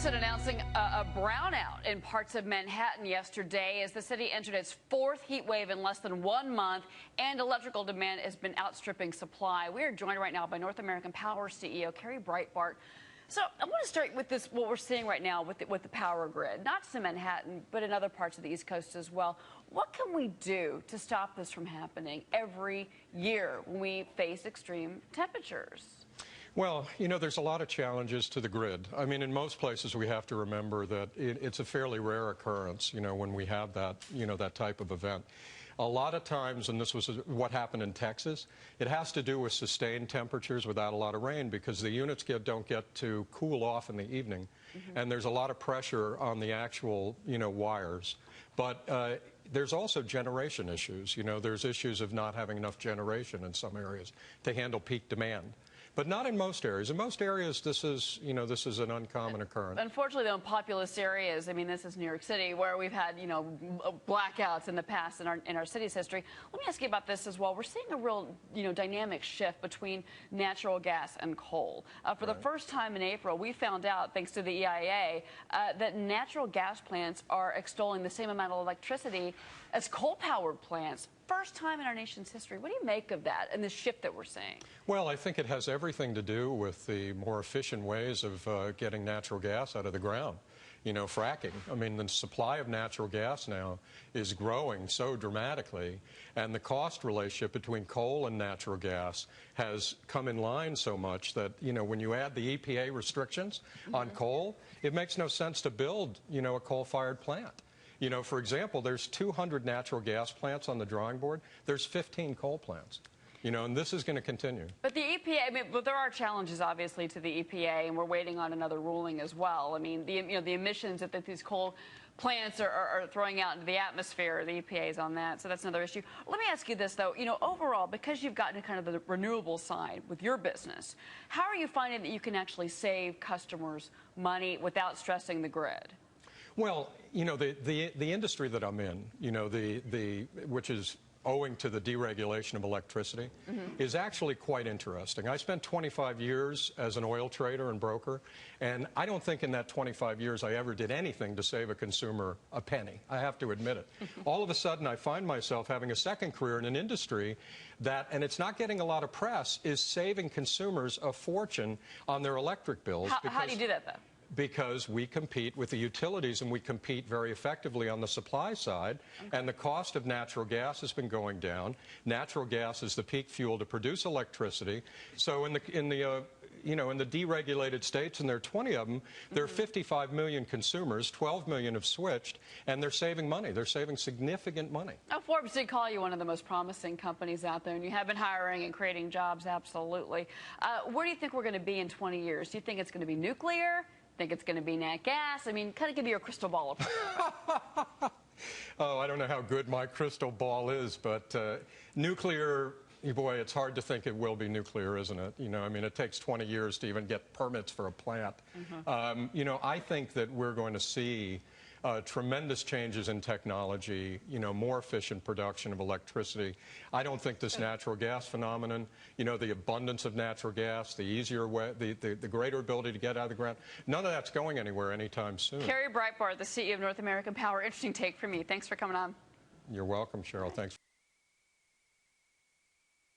Houston announcing a brownout in parts of Manhattan yesterday as the city entered its fourth heat wave in less than 1 month, and electrical demand has been outstripping supply. We are joined right now by North American Power CEO Kerry Breitbart. So I want to start with this, what we're seeing right now with the power grid, not just in Manhattan, but in other parts of the East Coast as well. What can we do to stop this from happening every year when we face extreme temperatures? Well, you know, there's a lot of challenges to the grid. I mean, in most places we have to remember that it's a fairly rare occurrence, you know, when we have that, you know, that type of event. A lot of times, and this was what happened in Texas, it has to do with sustained temperatures without a lot of rain because the units don't get to cool off in the evening, and there's a lot of pressure on the actual, you know, wires. But there's also generation issues. You know, there's issues of not having enough generation in some areas to handle peak demand. But not in most areas. In most areas, this is, you know, this is an uncommon occurrence. Unfortunately, though, in populous areas, I mean, this is New York City, where we've had, you know, blackouts in the past in our city's history. Let me ask you about this as well. We're seeing a real, you know, dynamic shift between natural gas and coal. For the first time in April, we found out, thanks to the EIA, that natural gas plants are extolling the same amount of electricity as coal-powered plants. First time in our nation's history. What do you make of that and the shift that we're seeing? Well, I think it has everything to do with the more efficient ways of getting natural gas out of the ground. You know, fracking. I mean, the supply of natural gas now is growing so dramatically, and the cost relationship between coal and natural gas has come in line so much that, you know, when you add the EPA restrictions on coal, it makes no sense to build, you know, a coal-fired plant. You know, for example, there's 200 natural gas plants on the drawing board. There's 15 coal plants. You know, and this is going to continue. But the EPA, I mean, but there are challenges, obviously, to the EPA, and we're waiting on another ruling as well. I mean, you know, the emissions that these coal plants are throwing out into the atmosphere, the EPA is on that, so that's another issue. Let me ask you this, though. You know, overall, because you've gotten to kind of the renewable side with your business, how are you finding that you can actually save customers money without stressing the grid? Well, you know, the industry that I'm in, you know, which is owing to the deregulation of electricity, is actually quite interesting. I spent 25 years as an oil trader and broker, and I don't think in that 25 years I ever did anything to save a consumer a penny. I have to admit it. All of a sudden, I find myself having a second career in an industry that, and it's not getting a lot of press, is saving consumers a fortune on their electric bills. How do you do that, though? Because we compete with the utilities, and we compete very effectively on the supply side, and the cost of natural gas has been going down. Natural gas is the peak fuel to produce electricity. So in the deregulated states, and there are 20 of them, there are 55 million consumers, 12 million have switched, and they're saving money. They're saving significant money. Now, Forbes did call you one of the most promising companies out there, and you have been hiring and creating jobs, absolutely. Where do you think we're going to be in 20 years? Do you think it's going to be nuclear? Think it's going to be nat gas? I mean, kind of give you a crystal ball. Oh, I don't know how good my crystal ball is, but nuclear, boy, it's hard to think it will be nuclear, isn't it? You know, I mean, it takes 20 years to even get permits for a plant. You know, I think that we're going to see tremendous changes in technology, you know, more efficient production of electricity. I don't think this natural gas phenomenon, you know, the abundance of natural gas, the easier way, the greater ability to get out of the ground, none of that's going anywhere anytime soon. Kerry Breitbart, the CEO of North American Power. Interesting take from you. Thanks for coming on. You're welcome, Cheryl. Thanks.